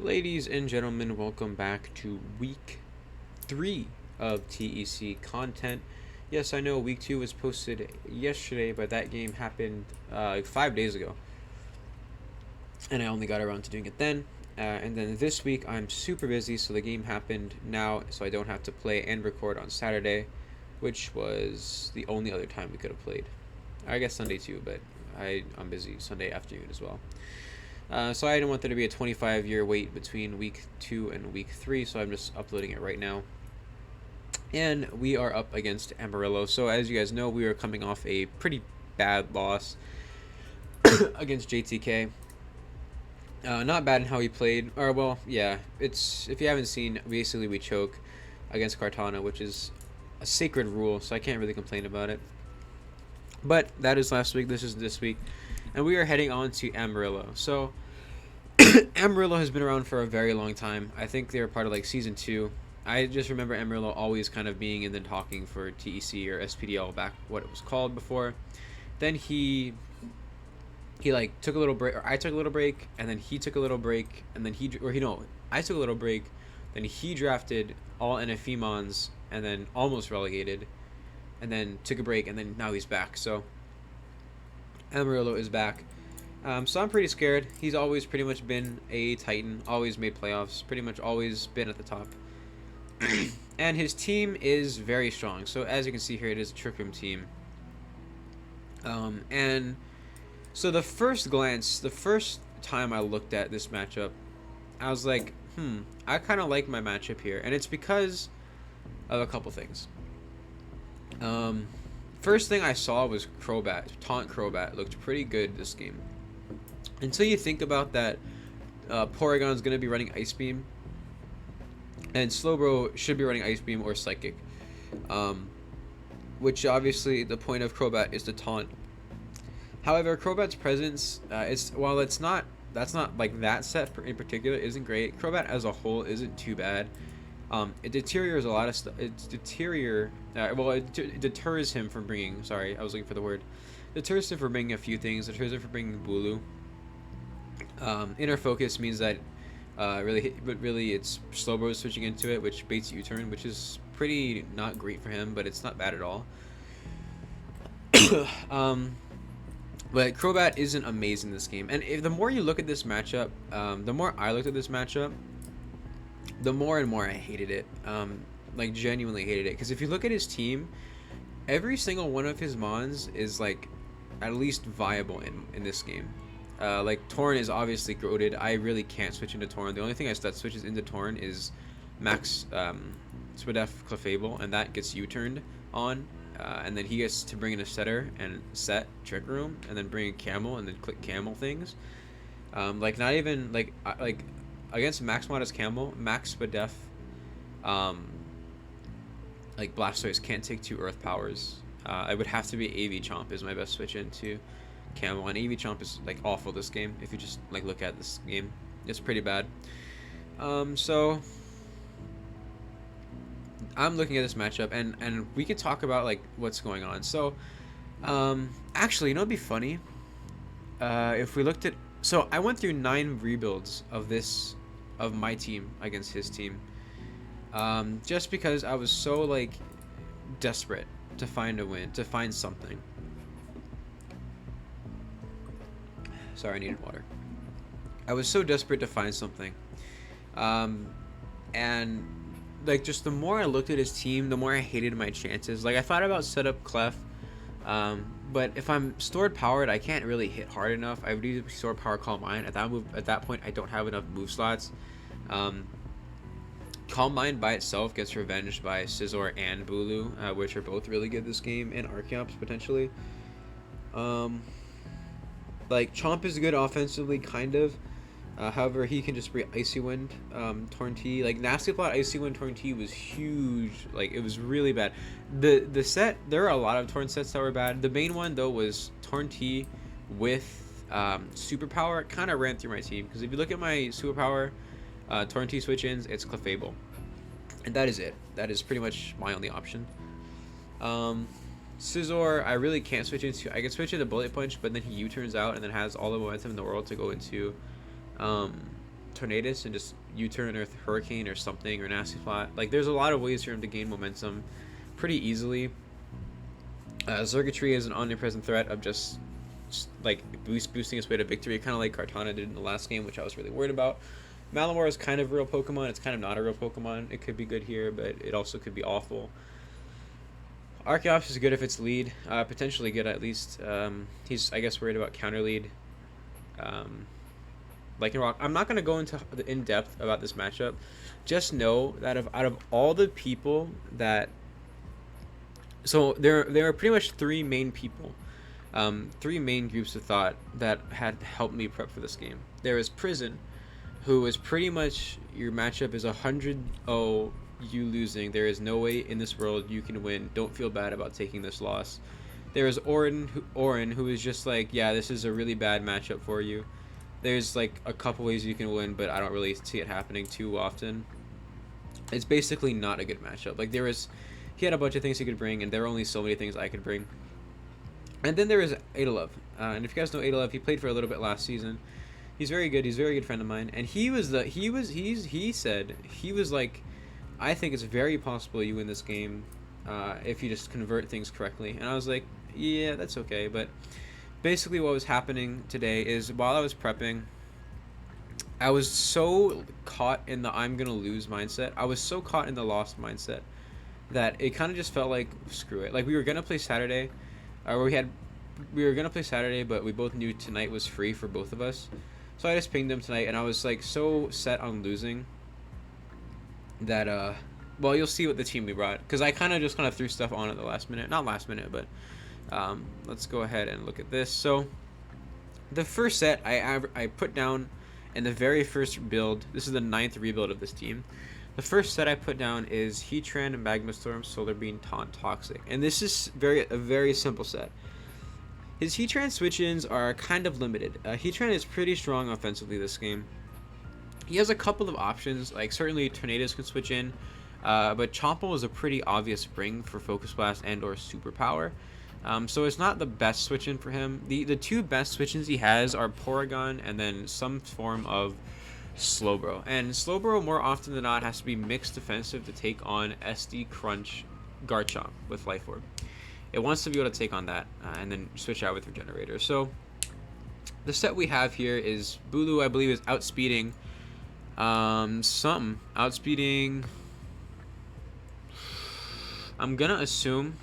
Ladies and gentlemen, welcome back to week 3 of TEC content. Yes, I know week 2 was posted yesterday, but that game happened like 5 days ago, and I only got around to doing it then. And then this week, I'm super busy, so the game happened now, so I don't have to play and record on Saturday, which was the only other time we could have played. I guess Sunday too, but I'm busy Sunday afternoon as well. So I didn't want there to be a 25-year wait between week 2 and week 3, so I'm just uploading it right now. And we are up against Amarillo. So as you guys know, we are coming off a pretty bad loss against JTK. Not bad in how he played, or well, yeah. It's if you haven't seen, basically we choke against Cartana, which is a sacred rule, so I can't really complain about it. But that is last week. This is this week, and we are heading on to Amerillo. So Amarillo has been around for a very long time. I think they were part of like season 2. I just remember Amarillo always kind of being in the talking for TEC or SPDL back what it was called before. Then he like took a little break, or I took a little break, and then he took a little break, and then I took a little break, then he drafted all NFE mons, and then almost relegated, and then took a break, and then now he's back. So Amerillo is back. So I'm pretty scared. He's always pretty much been a Titan, always made playoffs, pretty much always been at the top. And his team is very strong. So as you can see here, it is a Trick Room team. And so the first glance, the first time I looked at this matchup, I was like, I kind of like my matchup here. And it's because of a couple things. First thing I saw was Crobat. Taunt Crobat looked pretty good this game. Until you think about that, Porygon's going to be running Ice Beam, and Slowbro should be running Ice Beam or Psychic. Which obviously the point of Crobat is to taunt. However, Crobat's presence, that's not like that set in particular isn't great. Crobat as a whole isn't too bad. It deteriorates a lot of stuff. It deters him from bringing. Sorry, I was looking for the word. Deters him from bringing a few things. Deters him from bringing Bulu. Inner focus means that really it's Slowbro switching into it, which baits U-turn, which is pretty not great for him, but it's not bad at all. But Crobat isn't amazing this game, and the more you look at this matchup, the more I looked at this matchup, the more and more I hated it. Like genuinely hated it, because if you look at his team, every single one of his mons is like at least viable in this game. Like Torn is obviously goated. I really can't switch into Torn. The only thing that switches into Torn is Max Spadef Clefable, and that gets U-turned on. And then he gets to bring in a setter and set Trick Room, and then bring in Camel, and then click Camel things. Like not even like against Max Modest Camel, Max Spadef, like Blastoise can't take 2 Earth powers. I would have to be AV Chomp is my best switch into Camel, and AV Chomp is like awful this game. If you just like look at this game, it's pretty bad. So I'm looking at this matchup, and we could talk about like what's going on. So actually, you know, it'd be funny if we looked at. So I went through 9 rebuilds of my team against his team, just because I was so like desperate to find a win, to find something. Sorry, I needed water. I was so desperate to find something, and like just the more I looked at his team, the more I hated my chances. Like I thought about setup Clef, but if I'm stored powered, I can't really hit hard enough. I would either store power Calm Mind. At that point, I don't have enough move slots. Calm Mind by itself gets revenged by Scizor and Bulu, which are both really good this game, and Archeops potentially. Like Chomp is good offensively, kind of. However, he can just bring Icy Wind, Torn T. Like Nasty Plot, Icy Wind, Torn T was huge. Like it was really bad. The set, there are a lot of Torn sets that were bad. The main one though was Torn T with Superpower. It kind of ran through my team, because if you look at my Superpower Torn T switch-ins, it's Clefable, and that is it. That is pretty much my only option. Scizor, I really can't switch into. I can switch into Bullet Punch, but then he U-turns out and then has all the momentum in the world to go into Tornadus and just U-turn or Hurricane or something or Nasty Plot. Like there's a lot of ways for him to gain momentum pretty easily. Zergatry is an omnipresent threat of just like boosting his way to victory, kind of like Kartana did in the last game, which I was really worried about. Malamar is kind of a real Pokemon. It's kind of not a real Pokemon. It could be good here, but it also could be awful. Archeops is good if it's lead. Potentially good at least. He's, I guess, worried about counter lead. Like in Rock, I'm not going to go into the in-depth about this matchup. Just know that out of all the people that... So there are pretty much three main people. Three main groups of thought that had helped me prep for this game. There is Prison, who is pretty much your matchup is 100-0, you losing. There is no way in this world you can win. Don't feel bad about taking this loss. There is Orin, who is just like, yeah, this is a really bad matchup for you. There's like a couple ways you can win, but I don't really see it happening too often. It's basically not a good matchup. Like he had a bunch of things he could bring, and there are only so many things I could bring. And then there is Adalov, and if you guys know Adalov, he played for a little bit last season. He's very good. He's a very good friend of mine, and he said he was like, I think it's very possible you win this game if you just convert things correctly. And I was like, yeah, that's okay. But basically what was happening today is while I was prepping, I was so caught in the I'm gonna lose mindset. I was so caught in the lost mindset that it kind of just felt like screw it. Like we were gonna play Saturday, we were gonna play Saturday, but we both knew tonight was free for both of us. So I just pinged him tonight, and I was like so set on losing that well, you'll see what the team we brought, because I kind of threw stuff on at the last minute. Not last minute, but let's go ahead and look at this. So the first set I put down in the very first build. This is the 9th rebuild of this team. The first set I put down is Heatran, Magma Storm, Solar Beam, Taunt, Toxic, and this is a very simple set. His Heatran switch-ins are kind of limited. Heatran is pretty strong offensively this game. He has a couple of options, like certainly Tornadoes can switch in, but Chompel is a pretty obvious bring for Focus Blast and or Superpower. So it's not the best switch-in for him. The two best switch-ins he has are Porygon and then some form of Slowbro. And Slowbro more often than not has to be mixed defensive to take on SD Crunch Garchomp with Life Orb. It wants to be able to take on that and then switch out with Regenerator. So the set we have here is Bulu, I believe, is outspeeding outspeeding. I'm gonna assume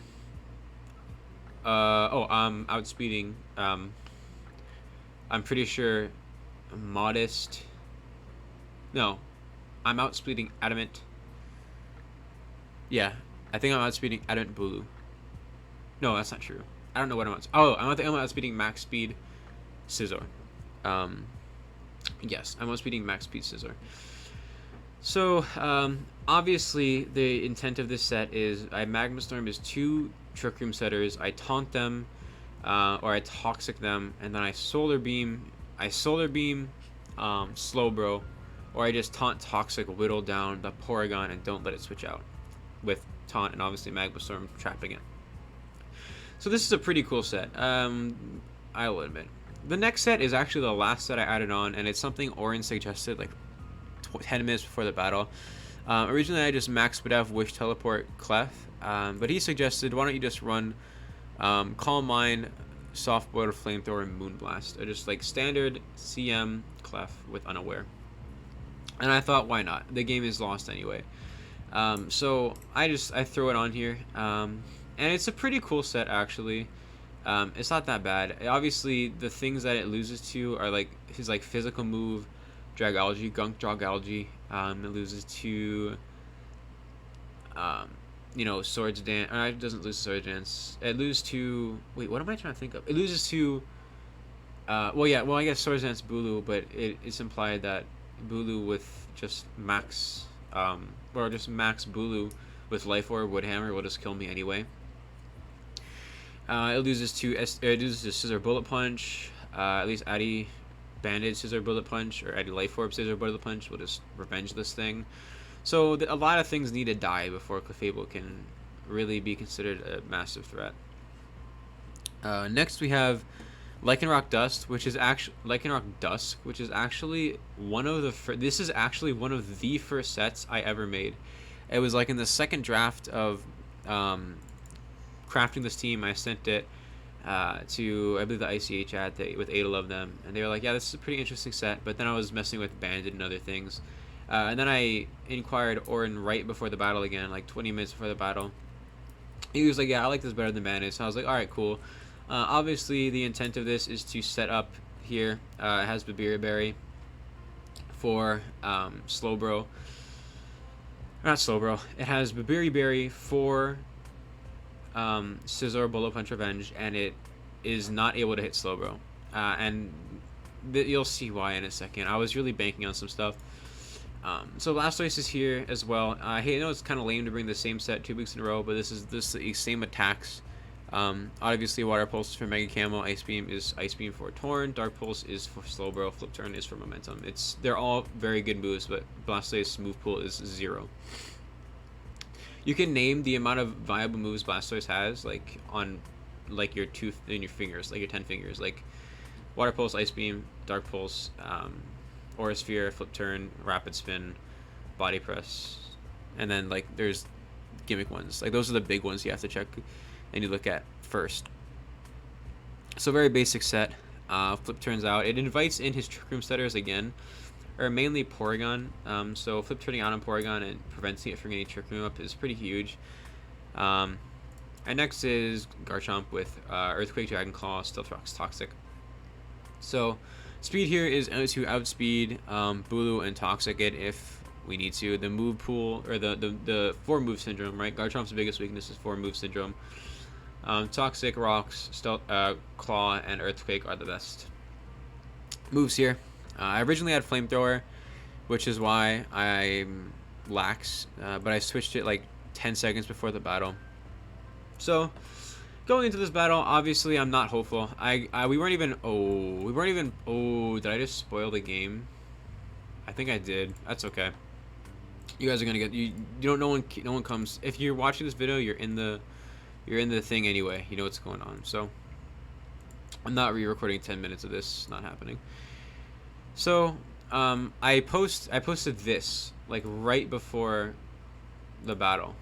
outspeeding I'm pretty sure Modest. No, I'm outspeeding Adamant. Yeah, I think I'm outspeeding Adamant Bulu. No, that's not true. I don't know what I'm outspeeding. Oh, I'm outspeeding Max Speed Scizor. Yes, I'm outspeeding Max Speed Scizor. So, obviously, the intent of this set is I Magma Storm is 2 Trick Room setters. I taunt them, or I Toxic them, and then I Solar Beam. Slowbro, or I just taunt Toxic, whittle down the Porygon, and don't let it switch out with taunt and obviously Magma Storm trapping it. So this is a pretty cool set. I will admit. The next set is actually the last set I added on, and it's something Orin suggested like 10 minutes before the battle. Originally, I just Max Spadef, Wish Teleport, Clef, but he suggested, why don't you just run Calm Mind, Soft Boiled Flamethrower, and Moonblast. Or just like standard CM Clef with Unaware. And I thought, why not? The game is lost anyway. So I throw it on here. And it's a pretty cool set, actually. It's not that bad. Obviously, the things that it loses to are like his like physical move, Dragalge, Gunk Dragalge. It loses to, Swords Dance. It doesn't lose to Swords Dance. It loses to. Wait, what am I trying to think of? It loses to. I guess Swords Dance Bulu, but it's implied that Bulu with just max, or just max Bulu with Life Orb, Woodhammer will just kill me anyway. It loses to Scissor Bullet Punch. At least Addy Banded Scissor Bullet Punch, or Addy Life Orb Scissor Bullet Punch will just revenge this thing. So a lot of things need to die before Clefable can really be considered a massive threat. Next we have Lycanroc Dust, which is actually Lycanroc Dusk, which is actually one of the this is actually one of the first sets I ever made. It was like in the second draft of um, crafting this team. I sent it to, I believe, the ICH chat with 8 of them, and they were like, "Yeah, this is a pretty interesting set." But then I was messing with Bandit and other things, and then I inquired Orin right before the battle again, like 20 minutes before the battle. He was like, "Yeah, I like this better than Bandit." So I was like, "All right, cool." Obviously, the intent of this is to set up here. It has Babiri Berry for Slowbro. Not Slowbro. It has Babiri Berry for Scizor, Bullet Punch, Revenge, and it is not able to hit Slowbro. And you'll see why in a second. I was really banking on some stuff. So Blastoise is here as well. I know it's kind of lame to bring the same set 2 weeks in a row, but this is the same attacks. Obviously, Water Pulse is for Mega Camo, Ice Beam is Ice Beam for Torn, Dark Pulse is for Slowbro, Flip Turn is for Momentum. They're all very good moves, but Blastoise move pool is 0. You can name the amount of viable moves Blastoise has, like on like your your fingers, like your 10 fingers, like Water Pulse, Ice Beam, Dark Pulse, Aura Sphere, Flip Turn, Rapid Spin, Body Press, and then like there's gimmick ones. Like those are the big ones you have to check and you look at first. So very basic set. Flip turns out. It invites in his Trick Room setters again, or mainly Porygon. So flip turning out on Porygon and preventing it from getting Trick Room up is pretty huge. And next is Garchomp with Earthquake, Dragon Claw, Stealth Rock's Toxic. So speed here is to outspeed Bulu and Toxic it if we need to. The move pool, or the 4 move syndrome, right? Garchomp's biggest weakness is 4 move syndrome. Toxic, Rocks, Stealth, Claw, and Earthquake are the best moves here. I originally had Flamethrower, which is why I'm lax, but I switched it like 10 seconds before the battle. So going into this battle, obviously I'm not hopeful. We weren't even. Oh, did I just spoil the game? I think I did. That's okay. You guys are gonna get you don't. No one comes. If you're watching this video, you're in the thing anyway. You know what's going on. So I'm not re-recording 10 minutes of this. Not happening. So I posted this like right before the battle,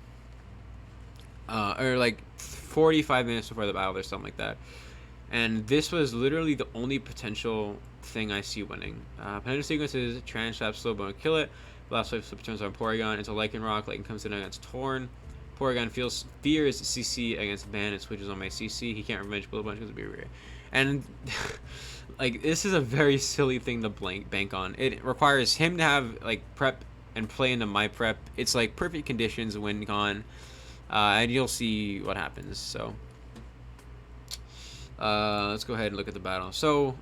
or like 45 minutes before the battle or something like that. And this was literally the only potential thing I see winning. Potential sequence is Trap, Slowbro, and Kill It. Blastoise flip turns on Porygon into Lycanroc. Lycan comes in against Torn. Porygon fears CC against Ban and switches on my CC. He can't revenge Bullet Punch because it'd be rare. And like this is a very silly thing to bank on. It requires him to have like prep and play into my prep. It's like perfect conditions when gone, and you'll see what happens. So let's go ahead and look at the battle. So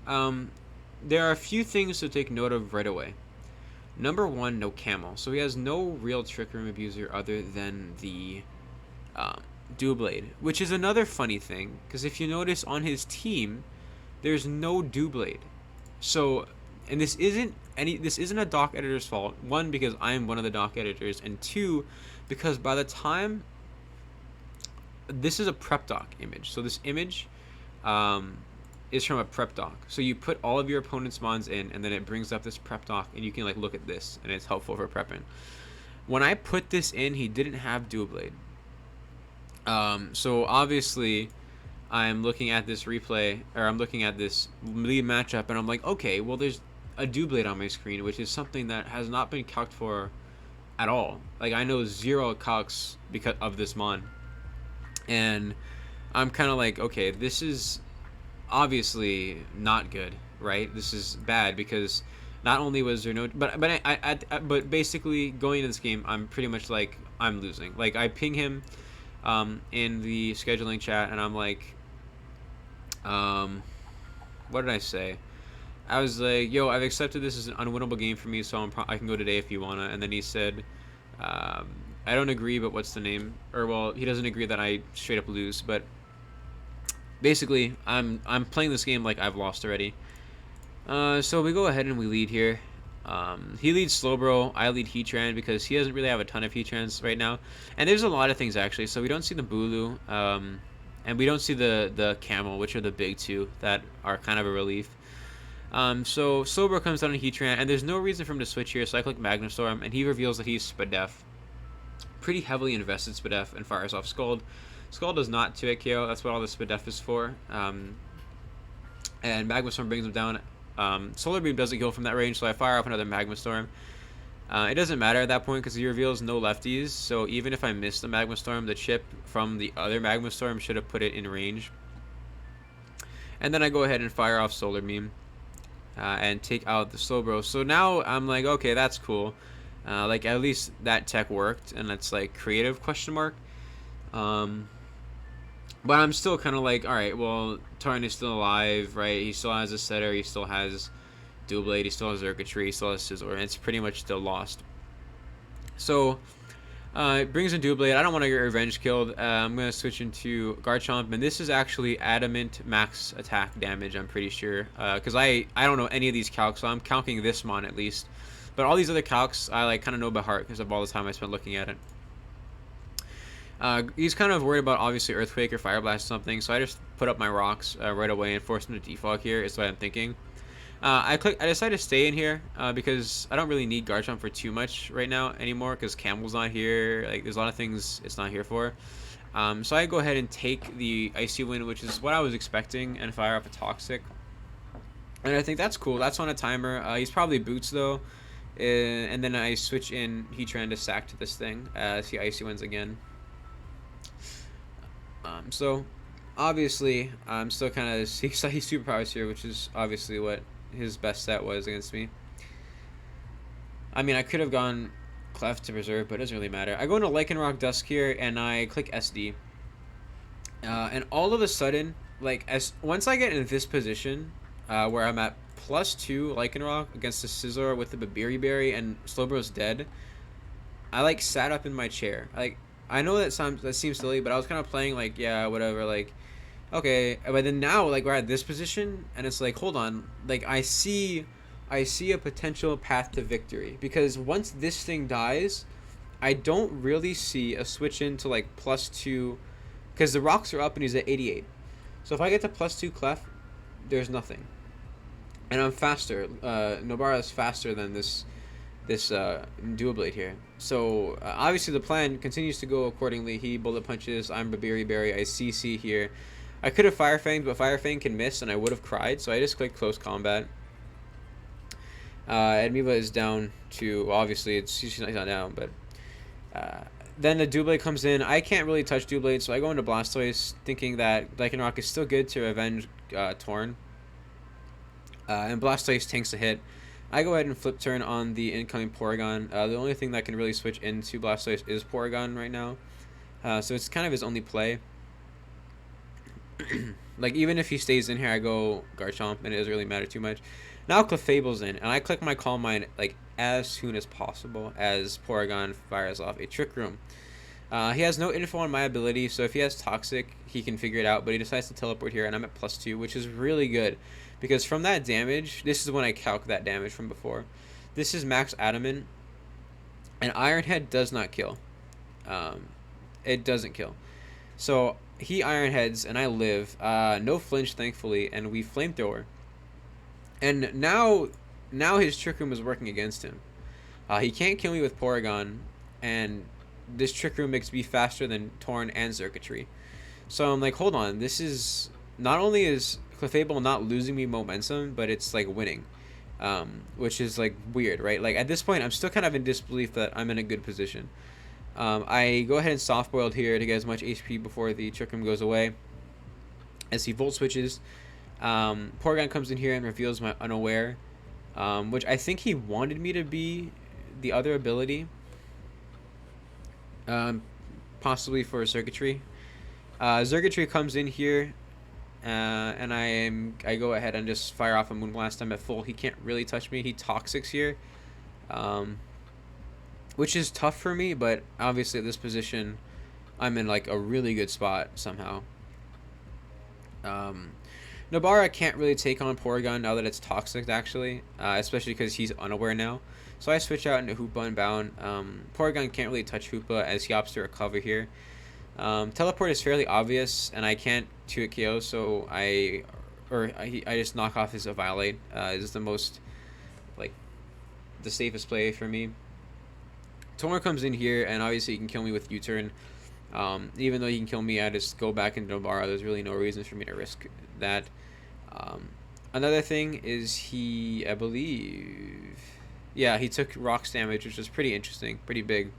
there are a few things to take note of right away. Number 1, no Camel. So he has no real Trick Room abuser other than the Doublade, which is another funny thing, because if you notice on his team, there's no Doublade. So, and this isn't a doc editor's fault. 1, because I am one of the doc editors, and 2, because by the time this is a prep doc image. So this image is from a prep doc. So you put all of your opponent's mons in, and then it brings up this prep doc, and you can like look at this, and it's helpful for prepping. When I put this in, he didn't have Doublade. So obviously, I'm looking at this replay, or I'm looking at this lead matchup, and I'm like, okay, well, there's a Doublade on my screen, which is something that has not been calced for at all. Like, I know 0 calcs because of this mon. And I'm kind of like, okay, this is obviously not good, right? This is bad because not only was there no, but basically going into this game, I'm pretty much like I'm losing. Like I ping him in the scheduling chat, and I'm like, what did I say? I was like, yo, I've accepted this as an unwinnable game for me, so I can go today if you wanna. And then he said, I don't agree, but what's the name? Or well, he doesn't agree that I straight up lose, but basically, I'm playing this game like I've lost already. So we go ahead and we lead here. He leads Slowbro, I lead Heatran because he doesn't really have a ton of Heatrans right now. And there's a lot of things actually. So we don't see the Bulu. And we don't see the camel, which are the big two that are kind of a relief. So Slowbro comes down on Heatran, and there's no reason for him to switch here, so I click Magnum Storm, and he reveals that he's Spadef. Pretty heavily invested Spadef, and fires off Scald. Scald does not 2-hit KO, that's what all the Spadef is for. And Magma Storm brings him down. Solar Beam doesn't kill from that range, so I fire off another Magma Storm. It doesn't matter at that point because he reveals no lefties, so even if I miss the Magma Storm, the chip from the other Magma Storm should have put it in range. And then I go ahead and fire off Solar Beam and take out the Slowbro. So now I'm like, okay, that's cool. Like, at least that tech worked, and that's like creative question mark. But I'm still kind of like, alright, well, Tarn is still alive, right? He still has a setter, he still has Doublade, he still has Circuitry, he still has Sizzler, and it's pretty much still lost. So, it brings in Doublade. I don't want to get Revenge killed. I'm going to switch into Garchomp, and this is actually Adamant max attack damage, I'm pretty sure. Because I don't know any of these calcs, so I'm calcing this mon at least. But all these other calcs, I like kind of know by heart because of all the time I spent looking at it. He's kind of worried about obviously Earthquake or Fire Blast or something, so I just put up my rocks right away and force him to defog here, is what I'm thinking. I decided to stay in here because I don't really need Garchomp for too much right now anymore because Camel's not here. Like, there's a lot of things it's not here for. So I go ahead and take the Icy Wind, which is what I was expecting, and fire off a Toxic. And I think that's cool. That's on a timer. He's probably Boots though. And then I switch in Heatran to sack to this thing. See Icy Winds again. So obviously I'm still kind of seeing superpowers here, which is obviously what his best set was against me. I mean, I could have gone Clef to Preserve, but it doesn't really matter. I go into Lycanroc Dusk here, and I click SD. And all of a sudden, like, once I get in this position, where I'm at +2 Lycanroc against the Sizzler with the Babiri Berry and Slowbro's dead, I, like, sat up in my chair. Like, I know that seems silly, but I was kind of playing, like, yeah, whatever, like, okay. But then now, like, we're at this position, and it's like, hold on, like, I see a potential path to victory, because once this thing dies, I don't really see a switch into, like, +2, because the rocks are up and he's at 88. So if I get to +2 Clef, there's nothing. And I'm faster. Nobara is faster than this Doublade here. So obviously the plan continues to go accordingly. He bullet punches. I'm Babiri Berry. I CC here. I could have Fire Fanged, but Fire Fang can miss, and I would have cried. So I just clicked Close Combat. And Miwa is down to, well, obviously she's not down, but then the Doublade comes in. I can't really touch Doublade, so I go into Blastoise, thinking that Lycanroc is still good to revenge Torn. And Blastoise tanks a hit. I go ahead and flip turn on the incoming Porygon. The only thing that can really switch into Blastoise is Porygon right now. So it's kind of his only play. Like, even if he stays in here, I go Garchomp, and it doesn't really matter too much. Now Clefable's in, and I click my Calm Mind, like, as soon as possible as Porygon fires off a Trick Room. He has no info on my ability, so if he has Toxic, he can figure it out, but he decides to teleport here, and I'm at +2, which is really good. Because from that damage, this is when I calc that damage from before. This is max Adamant, and Iron Head does not kill. It doesn't kill. So he Iron Heads, and I live. No flinch, thankfully, and we Flamethrower. And now his Trick Room is working against him. He can't kill me with Porygon, and this Trick Room makes me faster than Torn and Circuitry. So I'm like, hold on, this is... Not only is Clefable not losing me momentum, but it's, like, winning. Which is, like, weird, right? Like, at this point, I'm still kind of in disbelief that I'm in a good position. I go ahead and Soft Boiled here to get as much HP before the Trick Room goes away. As he Volt Switches, Porygon comes in here and reveals my Unaware, which I think he wanted me to be the other ability. Possibly for Circuitry. Circuitry comes in here, and I go ahead and just fire off a Moonblast. I'm at full. He can't really touch me. He Toxics here, which is tough for me, but obviously at this position, I'm in, like, a really good spot somehow. Nobara can't really take on Porygon now that it's Toxic, actually, especially because he's Unaware now. So I switch out into Hoopa and Bound. Porygon can't really touch Hoopa as he opts to recover here. Teleport is fairly obvious, and I can't 2-hit KO, so I just knock off his Violate. This is the most, like, the safest play for me. Torn comes in here, and obviously he can kill me with U-turn. Even though he can kill me, I just go back into Nobara. There's really no reason for me to risk that. Another thing is I believe, yeah, he took rocks damage, which is pretty interesting, pretty big.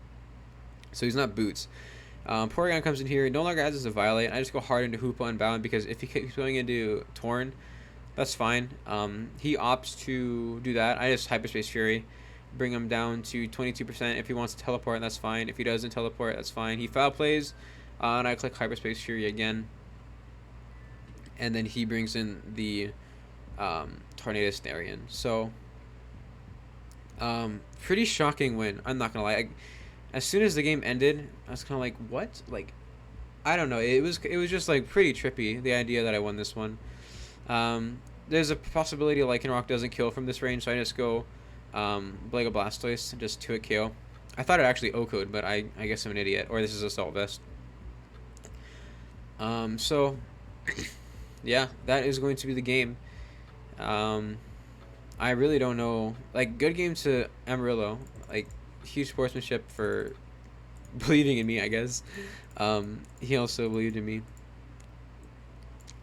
So he's not boots. Porygon comes in here, no longer has his Violate. I just go hard into Hoopa Unbound because if he keeps going into Torn, that's fine. He opts to do that. I just Hyperspace Fury, bring him down to 22%. If he wants to teleport, that's fine. If he doesn't teleport, that's fine. He foul plays, and I click Hyperspace Fury again. And then he brings in the Tornado Starion. So, pretty shocking win. I'm not gonna lie. As soon as the game ended, I was kind of like, what? Like, I don't know. It was just like pretty trippy, the idea that I won this one. There's a possibility Lycanroc doesn't kill from this range, so I just go Blago Blastoise, just 2-hit KO. I thought it actually O-code, but I guess I'm an idiot. Or this is Assault Vest. So, yeah, that is going to be the game. I really don't know. Like, good game to Amarillo. Like, huge sportsmanship for believing in me, I guess. He also believed in me.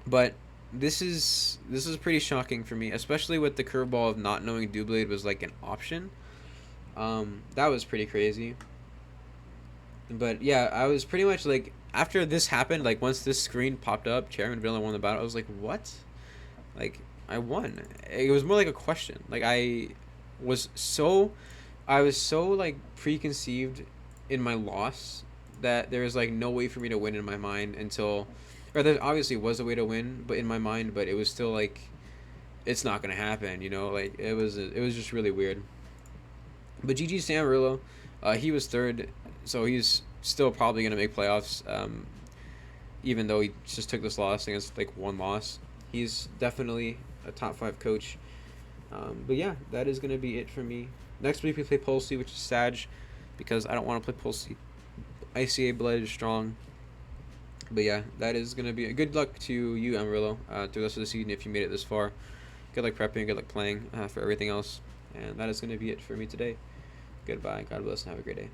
But this is pretty shocking for me, especially with the curveball of not knowing Doublade was like an option. That was pretty crazy. But yeah, I was pretty much like, after this happened, like once this screen popped up, Chairman Villa won the battle, I was like, what? Like, I won. It was more like a question. Like, was so like preconceived in my loss that there was like no way for me to win in my mind until, or there obviously was a way to win, but in my mind, but it was still like, it's not gonna happen, you know. Like, it was just really weird. But GG's to Amarillo. He was third, so he's still probably gonna make playoffs. Even though he just took this loss against like one loss, he's definitely a top 5 coach. But yeah, that is gonna be it for me. Next week we play Pulsey, which is Sag, because I don't want to play Pulsey. ICA Blood is strong. But yeah, that is going to be good luck to you, Amarillo, through the rest of the season if you made it this far. Good luck prepping, good luck playing for everything else. And that is going to be it for me today. Goodbye, God bless, and have a great day.